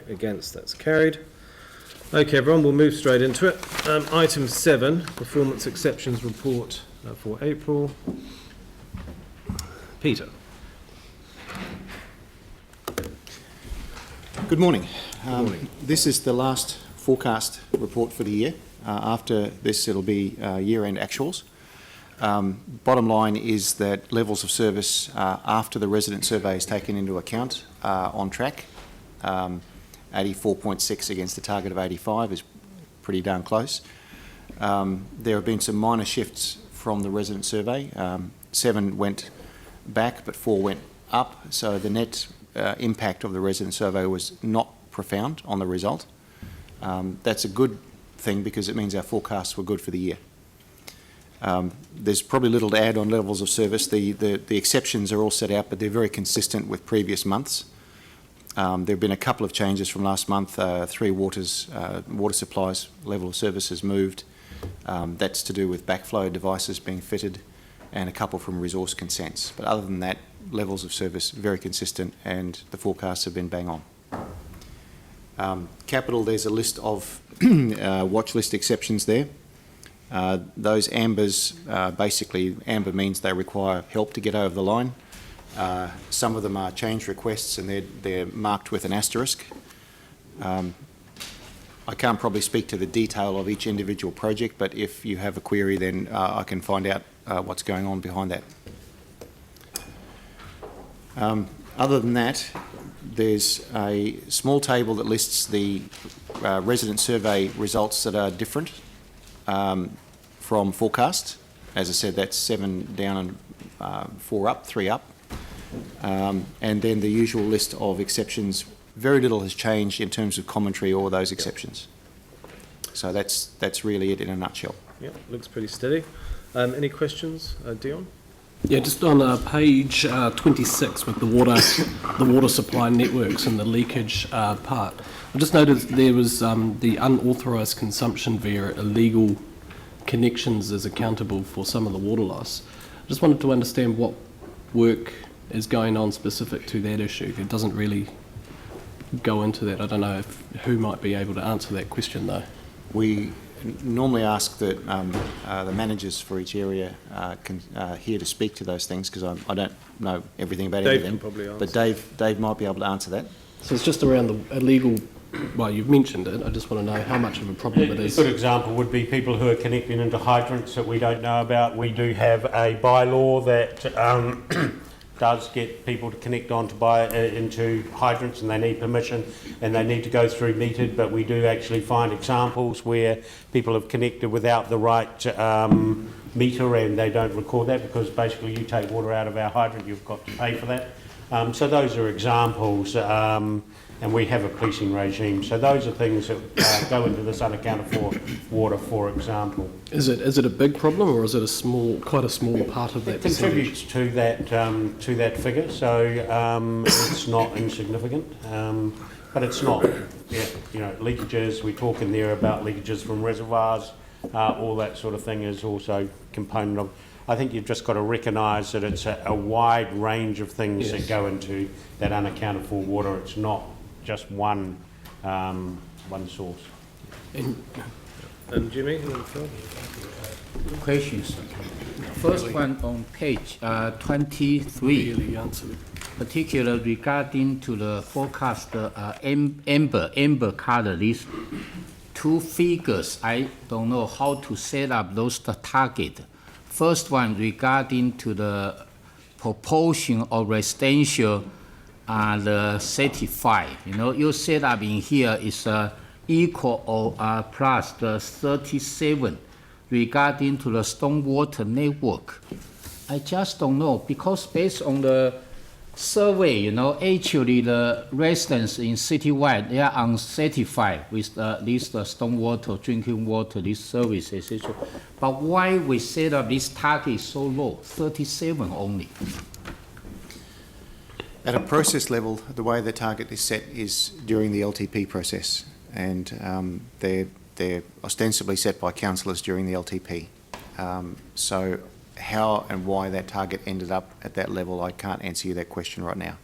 Against, that's carried. Okay, everyone, we'll move straight into it. Item 7, Performance Exceptions Report for April. Peter. Good morning. Good morning. This is the last forecast report for the year. After this, it'll be year-end actuals. Bottom line is that levels of service after the resident survey is taken into account are on track. 84.6 against the target of 85 is pretty darn close. There have been some minor shifts from the resident survey. 7 went back, but 4 went up. So the net impact of the resident survey was not profound on the result. That's a good thing because it means our forecasts were good for the year. There's probably little to add on levels of service. The exceptions are all set out, but they're very consistent with previous months. There have been a couple of changes from last month. 3 water supplies level of service has moved. That's to do with backflow devices being fitted, and a couple from resource consents. But other than that, levels of service very consistent, and the forecasts have been bang on. Capital, there's a list of watch list exceptions there. Those ambers, basically amber means they require help to get over the line. Some of them are change requests and they're marked with an asterisk. I can't probably speak to the detail of each individual project, but if you have a query, then I can find out what's going on behind that. Other than that, there's a small table that lists the resident survey results that are different from forecast. As I said, that's 7 down and 4 up, 3 up. And then the usual list of exceptions. Very little has changed in terms of commentary or those exceptions. So that's really it in a nutshell. Yeah, looks pretty steady. Any questions, Dion? Yeah, just on page 26 with the water supply networks and the leakage part. I just noticed there was the unauthorised consumption via illegal connections is accountable for some of the water loss. I just wanted to understand what work is going on specific to that issue. It doesn't really go into that. I don't know who might be able to answer that question though. We normally ask that the managers for each area here to speak to those things, because I don't know everything about any of them. Probably answer. But Dave might be able to answer that. So it's just around the illegal. Well, you've mentioned it. I just want to know how much of a problem it is. A good example would be people who are connecting into hydrants that we don't know about. We do have a bylaw that does get people to connect into hydrants, and they need permission and they need to go through metered, but we do actually find examples where people have connected without the right meter and they don't record that, because basically you take water out of our hydrant, you've got to pay for that. So those are examples, and we have a policing regime. So those are things that go into this unaccounted for water, for example. Is it a big problem, or is it quite a small part of that? It contributes to that figure, so it's not insignificant, but it's not. Yeah, you know, leakages. We talk in there about leakages from reservoirs. All that sort of thing is also component of. I think you've just got to recognise that it's a wide range of things that go into that unaccounted for water. It's not just one source. And Jimmy? Questions. First one on page 23, particularly regarding to the forecast amber color, these 2 figures. I don't know how to set up those target. First one regarding to the proportion of residential the certified. You know, you set up in here is equal or plus the 37 regarding to the stormwater network. I just don't know, because based on the survey, you know, actually the residents in citywide, they are unsatisfied with this stormwater, drinking water, these services, etc. But why we set up this target so low, 37 only? At a process level, the way the target is set is during the LTP process, and they're ostensibly set by councillors during the LTP. So how and why that target ended up at that level, I can't answer you that question right now.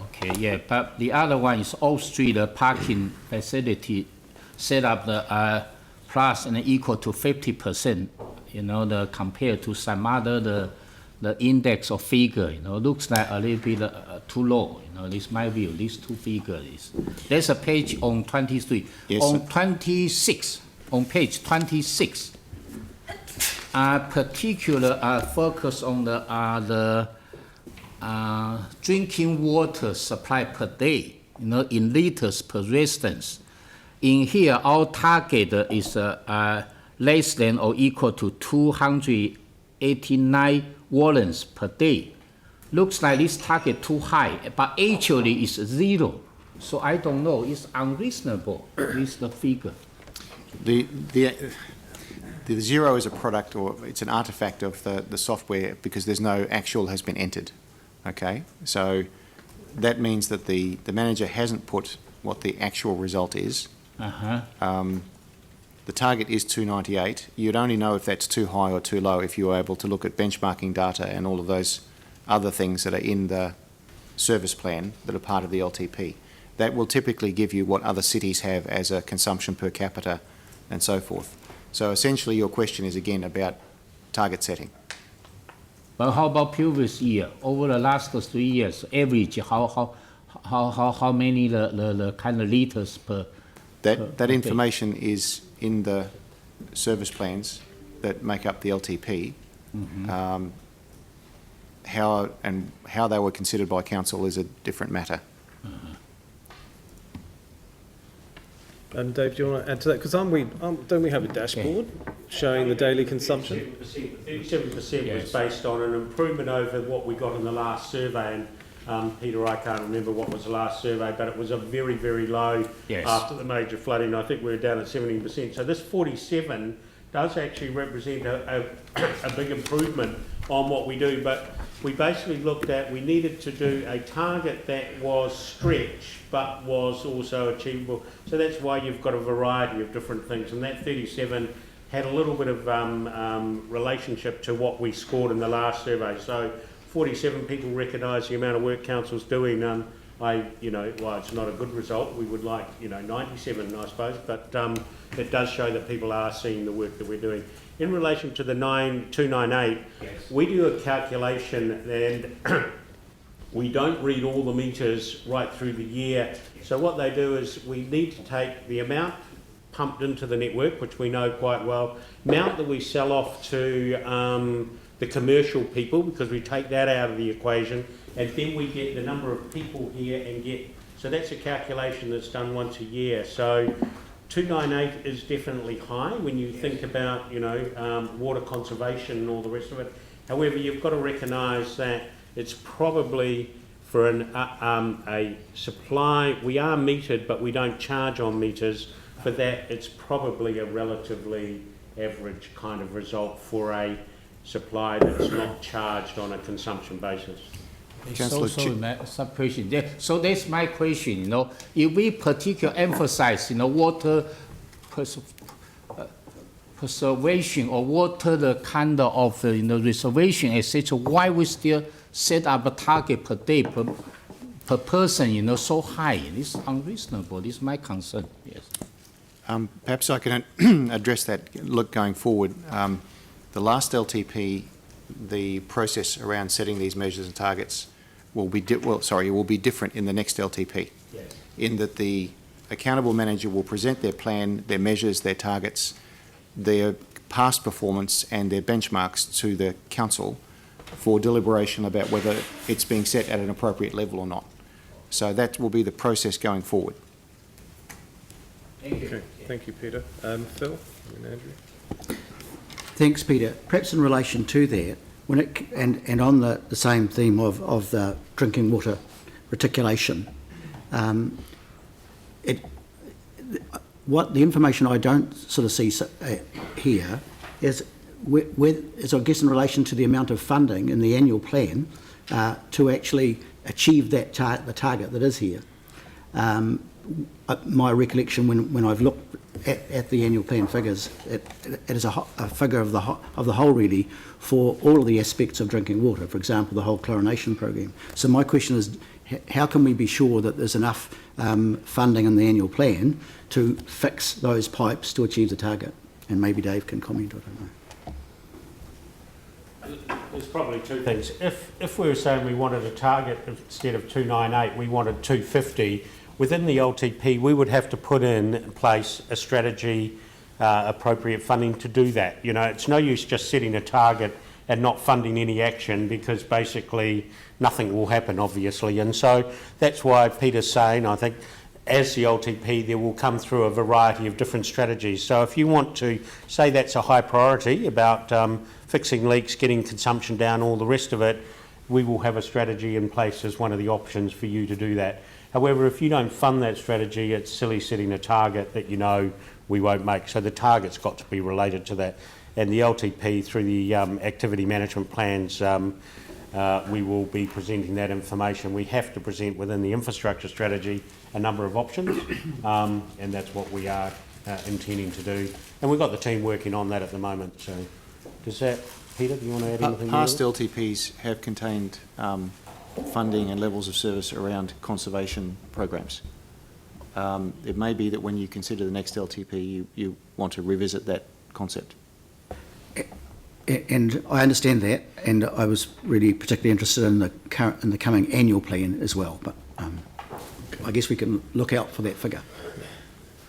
Okay, yeah, but the other one is off-street parking facility set up the plus and equal to 50%, you know, compared to some other, the index or figure, you know, looks like a little bit too low, you know, this my view, these two figures. There's a page on 23. Yes, on sir. 26, on page 26, particular focus on the drinking water supply per day, you know, in liters per residence. In here, our target is less than or equal to 289 gallons per day. Looks like this target too high, but actually it's 0. So I don't know, it's unreasonable, this the figure. The 0 is a product, or it's an artifact of the software, because there's no actual has been entered. Okay, so that means that the manager hasn't put what the actual result is. The target is 298. You'd only know if that's too high or too low if you were able to look at benchmarking data and all of those other things that are in the service plan that are part of the LTP. That will typically give you what other cities have as a consumption per capita and so forth. So essentially your question is again about target setting. But how about previous year? Over the last 3 years, average, how many the kind of liters per? That information is in the service plans that make up the LTP. How they were considered by council is a different matter. Dave, do you want to add to that? Because don't we have a dashboard showing the daily consumption? 37% was based on an improvement over what we got in the last survey. And Peter, I can't remember what was the last survey, but it was a very, very low after the major flooding. I think we were down at 17%. So this 47 does actually represent a big improvement on what we do. But we basically looked at, we needed to do a target that was stretched but was also achievable. So that's why you've got a variety of different things. And that 37 had a little bit of relationship to what we scored in the last survey. So 47 people recognise the amount of work council's doing. Well, it's not a good result. We would like, 97, I suppose, but it does show that people are seeing the work that we're doing. In relation to the 298, we do a calculation and we don't read all the metres right through the year. So what they do is we need to take the amount pumped into the network, which we know quite well, amount that we sell off to the commercial people, because we take that out of the equation, and then we get the number of people here and so that's a calculation that's done once a year. So 298 is definitely high when you think about, water conservation and all the rest of it. However, you've got to recognise that it's probably for a supply, we are metered, but we don't charge on meters. For that, it's probably a relatively average kind of result for a supply that's not charged on a consumption basis. Sub-question. So that's my question, if we particularly emphasize, water preservation or water the kind of, reservation, etc., why we still set up a target per day, per person, so high? This is unreasonable. This is my concern, yes. Perhaps I can address that going forward. The last LTP, the process around setting these measures and targets will be different in the next LTP. Yes. In that the accountable manager will present their plan, their measures, their targets, their past performance and their benchmarks to the council for deliberation about whether it's being set at an appropriate level or not. So that will be the process going forward. Thank you. Okay, thank you, Peter. Phil and Andrew. Thanks, Peter. Perhaps in relation to that, and on the same theme of the drinking water reticulation, what the information I don't sort of see here is I guess in relation to the amount of funding in the annual plan to actually achieve that the target that is here. My recollection when I've looked at the annual plan figures, it is a figure of the whole really for all of the aspects of drinking water. For example, the whole chlorination program. So my question is, how can we be sure that there's enough funding in the annual plan to fix those pipes to achieve the target? And maybe Dave can comment, I don't know. There's probably two things. If we were saying we wanted a target instead of 298, we wanted 250, within the LTP we would have to put in place a strategy, appropriate funding to do that. You know, it's no use just setting a target and not funding any action, because basically nothing will happen, obviously. And so that's why Peter's saying, I think, as the LTP, there will come through a variety of different strategies. So if you want to say that's a high priority about fixing leaks, getting consumption down, all the rest of it, we will have a strategy in place as one of the options for you to do that. However, if you don't fund that strategy, it's silly setting a target that you know we won't make. So the target's got to be related to that. And the LTP, through the activity management plans, we will be presenting that information. We have to present within the infrastructure strategy a number of options, and that's what we are intending to do. And we've got the team working on that at the moment. So does that, Peter, do you want to add anything? Past LTPs have contained funding and levels of service around conservation programs. It may be that when you consider the next LTP, you want to revisit that concept. And I understand that, and I was really particularly interested in the coming annual plan as well. But I guess we can look out for that figure.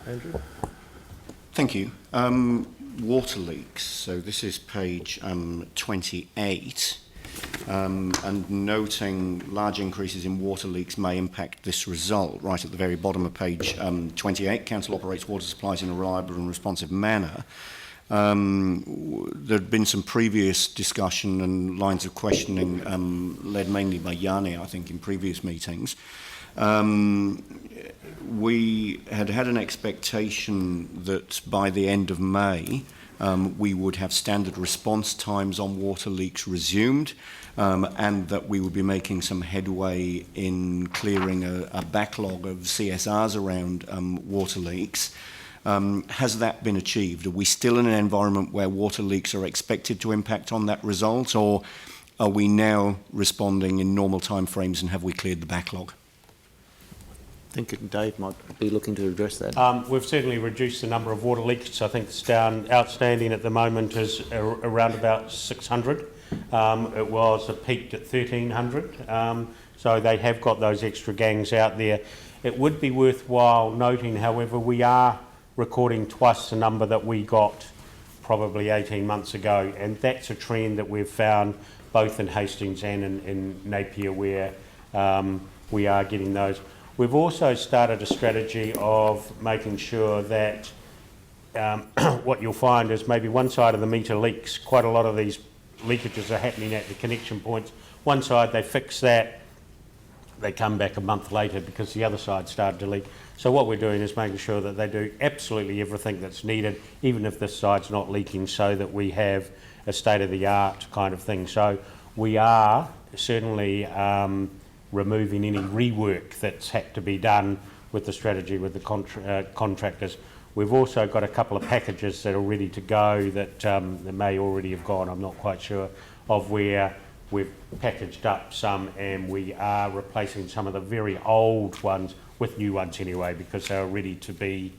Andrew? Thank you. Water leaks. So this is page 28. And noting large increases in water leaks may impact this result. Right at the very bottom of page 28, Council operates water supplies in a reliable and responsive manner. There had been some previous discussion and lines of questioning led mainly by Yanni, I think, in previous meetings. We had an expectation that by the end of May we would have standard response times on water leaks resumed, and that we would be making some headway in clearing a backlog of CSRs around water leaks. Has that been achieved? Are we still in an environment where water leaks are expected to impact on that result, or are we now responding in normal timeframes, and have we cleared the backlog? I think Dave might be looking to address that. We've certainly reduced the number of water leaks. I think it's down, outstanding at the moment is around about 600. It was peaked at 1,300. So they have got those extra gangs out there. It would be worthwhile noting, however, we are recording twice the number that we got probably 18 months ago, and that's a trend that we've found both in Hastings and in Napier, where we are getting those. We've also started a strategy of making sure that what you'll find is maybe one side of the meter leaks. Quite a lot of these leakages are happening at the connection points. One side, they fix that, they come back a month later because the other side started to leak. So what we're doing is making sure that they do absolutely everything that's needed, even if this side's not leaking, so that we have a state-of-the-art kind of thing. So we are certainly removing any rework that's had to be done with the strategy with the contractors. We've also got a couple of packages that are ready to go that may already have gone, I'm not quite sure, of where we've packaged up some and we are replacing some of the very old ones with new ones anyway, because they are ready to be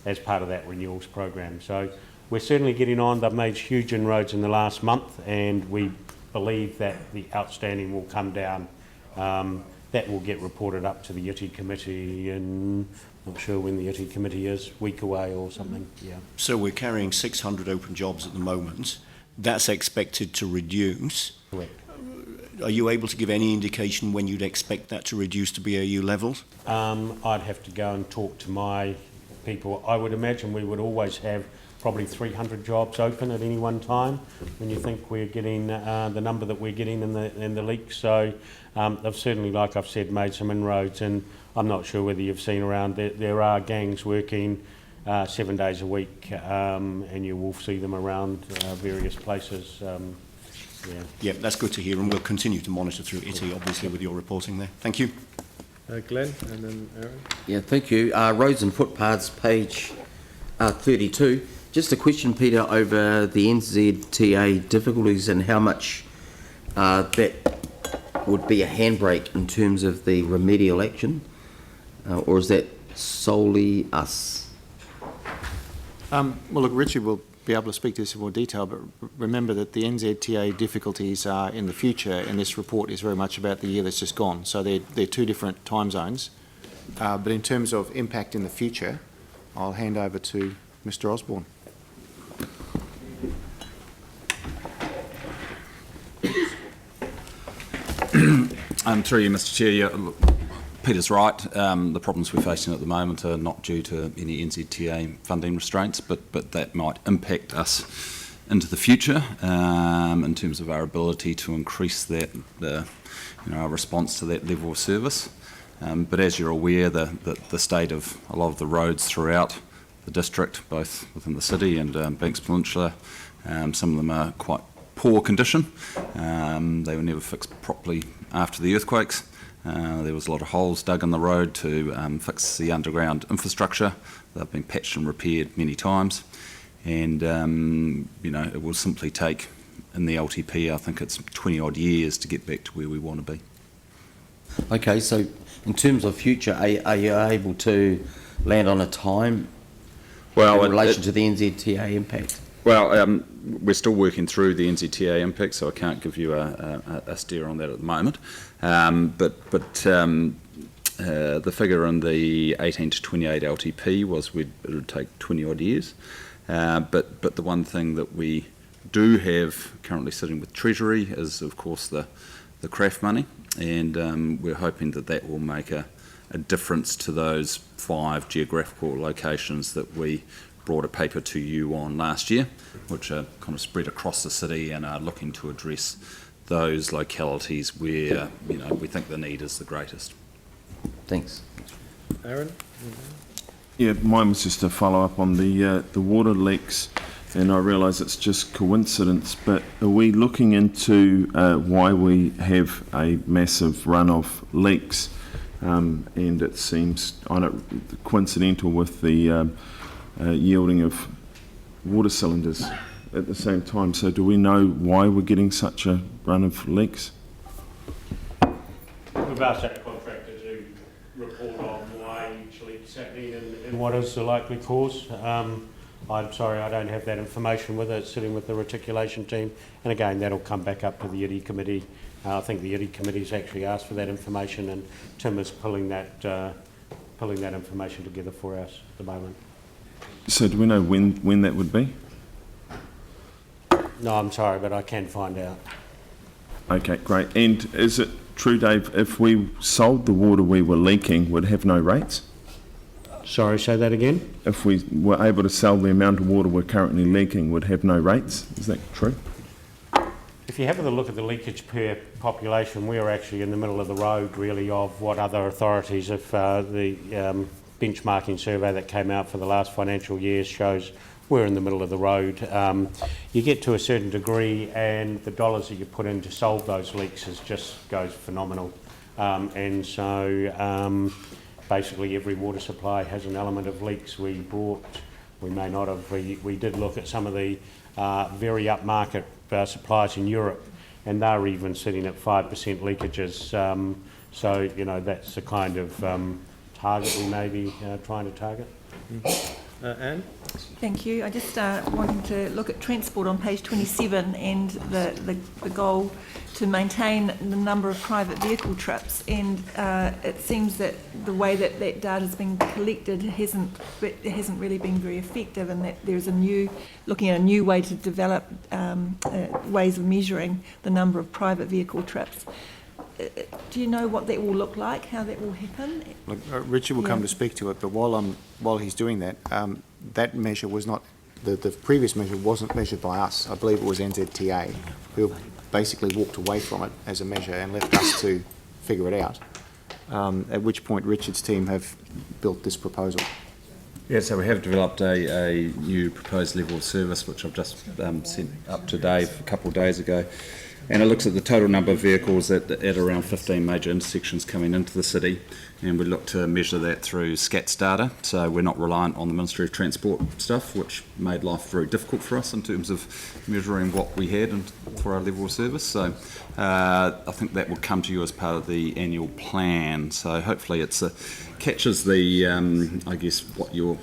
as part of that renewals program. So we're certainly getting on. They've made huge inroads in the last month, and we believe that the outstanding will come down. That will get reported up to the ITI committee, and I'm not sure when the ITI committee is, week away or something. Yeah. So we're carrying 600 open jobs at the moment. That's expected to reduce. Correct. Are you able to give any indication when you'd expect that to reduce to BAU levels? I'd have to go and talk to my people. I would imagine we would always have probably 300 jobs open at any one time when you think we're getting the number that we're getting in the leaks. So they've certainly, like I've said, made some inroads, and I'm not sure whether you've seen around, there are gangs working 7 days a week, and you will see them around various places. Yeah, that's good to hear, and we'll continue to monitor through ITI, obviously, with your reporting there. Thank you. Glenn, and then Aaron. Yeah, thank you. Roads and footpaths, page 32. Just a question, Peter, over the NZTA difficulties and how much that would be a handbrake in terms of the remedial action, or is that solely us? Well, look, Richard will be able to speak to this in more detail, but remember that the NZTA difficulties are in the future, and this report is very much about the year that's just gone. So they're two different time zones. But in terms of impact in the future, I'll hand over to Mr. Osborne. Through you, Mr. Chair, look, Peter's right. The problems we're facing at the moment are not due to any NZTA funding restraints, but that might impact us into the future in terms of our ability to increase that, our response to that level of service. But as you're aware, the state of a lot of the roads throughout the district, both within the city and Banks Peninsula, some of them are quite poor condition. They were never fixed properly after the earthquakes. There was a lot of holes dug in the road to fix the underground infrastructure. They've been patched and repaired many times, and it will simply take, in the LTP, I think it's 20 odd years to get back to where we want to be. Okay, so in terms of future, are you able to land on a time in relation to the NZTA impact? Well, we're still working through the NZTA impact, so I can't give you a steer on that at the moment. But the figure in the 18 to 28 LTP was it would take 20 odd years. But the one thing that we do have currently sitting with Treasury is, of course, the CRAF money, and we're hoping that will make a difference to those 5 geographical locations that we brought a paper to you on last year, which are kind of spread across the city and are looking to address those localities where we think the need is the greatest. Thanks. Aaron? Yeah, mine was just a follow-up on the water leaks, and I realise it's just coincidence, but are we looking into why we have a massive run of leaks? And it seems coincidental with the yielding of water cylinders at the same time. So do we know why we're getting such a run of leaks? We've asked our contractor to report on why each leak's happening and what is the likely cause. I'm sorry, I don't have that information with it. It's sitting with the reticulation team, and again, that'll come back up to the IDI committee. I think the IDI committee's actually asked for that information, and Tim is pulling that information together for us at the moment. So do we know when that would be? No, I'm sorry, but I can find out. Okay, great. And is it true, Dave, if we sold the water we were leaking, we'd have no rates? Sorry, say that again? If we were able to sell the amount of water we're currently leaking, we'd have no rates? Is that true? If you have a look at the leakage per population, we're actually in the middle of the road, really, of what other authorities, if the benchmarking survey that came out for the last financial year shows we're in the middle of the road. You get to a certain degree and the dollars that you put in to solve those leaks just goes phenomenal. And so basically every water supply has an element of leaks. We may not have, we did look at some of the very upmarket suppliers in Europe, and they're even sitting at 5% leakages. So, that's the kind of target we may be trying to target. Anne? Thank you. I just wanted to look at transport on page 27 and the goal to maintain the number of private vehicle trips, and it seems that the way that data has been collected hasn't really been very effective, and that there's looking at a new way to develop ways of measuring the number of private vehicle trips. Do you know what that will look like, how that will happen? Look, Richard will come to speak to it, but while he's doing that, that measure was not, the previous measure wasn't measured by us. I believe it was NZTA, who basically walked away from it as a measure and left us to figure it out, at which point Richard's team have built this proposal. Yeah, so we have developed a new proposed level of service, which I've just sent up to Dave a couple of days ago. And it looks at the total number of vehicles at around 15 major intersections coming into the city, and we look to measure that through SCATS data, so we're not reliant on the Ministry of Transport stuff, which made life very difficult for us in terms of measuring what we had and for our level of service. So I think that will come to you as part of the annual plan, so hopefully it catches the, I guess, what you're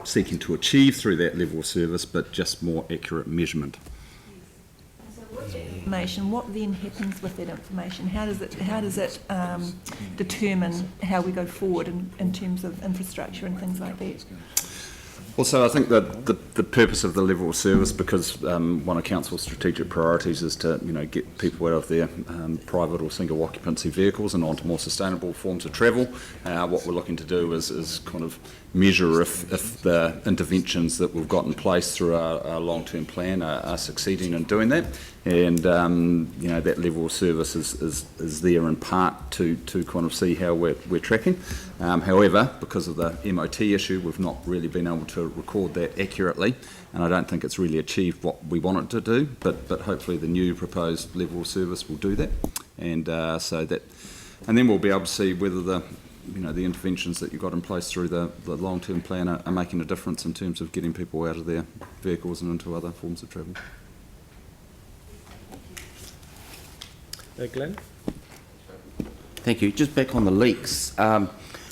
seeking to achieve through that level of service, but just more accurate measurement. Information, what then happens with that information? How does it determine how we go forward in terms of infrastructure and things like that? Well, so I think that the purpose of the level of service, because one of Council's strategic priorities is to get people out of their private or single occupancy vehicles and onto more sustainable forms of travel. What we're looking to do is kind of measure if the interventions that we've got in place through our long-term plan are succeeding in doing that. And that level of service is there in part to kind of see how we're tracking. However, because of the MOT issue, we've not really been able to record that accurately, and I don't think it's really achieved what we want it to do. But hopefully, the new proposed level of service will do that, and and then we'll be able to see whether the interventions that you've got in place through the long-term plan are making a difference in terms of getting people out of their vehicles and into other forms of travel. Glenn? Thank you. Just back on the leaks,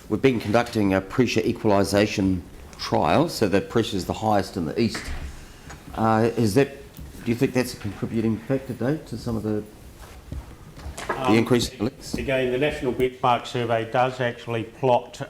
we've been conducting a pressure equalisation trial, so the pressure is the highest in the east. Do you think that's a contributing factor, Dave, to some of the increase in leaks? Again, the National Benchmark Survey does actually plot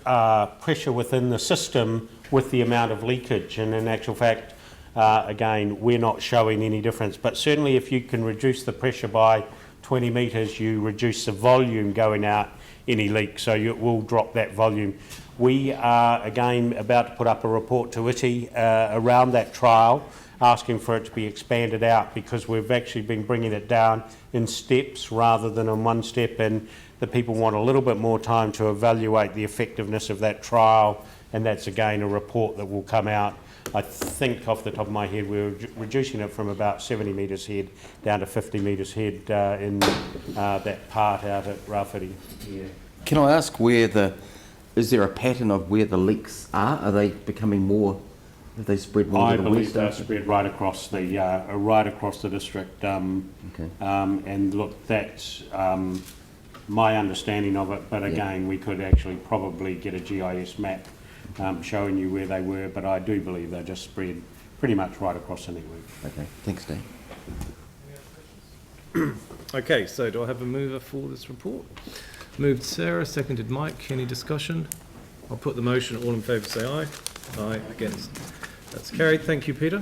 pressure within the system with the amount of leakage, and in actual fact, again, we're not showing any difference, but certainly if you can reduce the pressure by 20 metres, you reduce the volume going out any leak, so it will drop that volume. We are again about to put up a report to ITI around that trial, asking for it to be expanded out, because we've actually been bringing it down in steps rather than in one step, and the people want a little bit more time to evaluate the effectiveness of that trial, and that's again a report that will come out. I think off the top of my head we're reducing it from about 70 metres head down to 50 metres head in that part out at Rauwhiti. Yeah. Can I ask is there a pattern of where the leaks are? Are they becoming more, have they spread more to the west? I believe they're spread right across the district. Okay. And look, that's my understanding of it, but again, we could actually probably get a GIS map showing you where they were, but I do believe they're just spread pretty much right across the network. Okay, thanks, Dave. Okay, so do I have a mover for this report? Moved Sarah, seconded Mike. Any discussion? I'll put the motion. All in favour say aye. Aye. Against. That's carried. Thank you, Peter.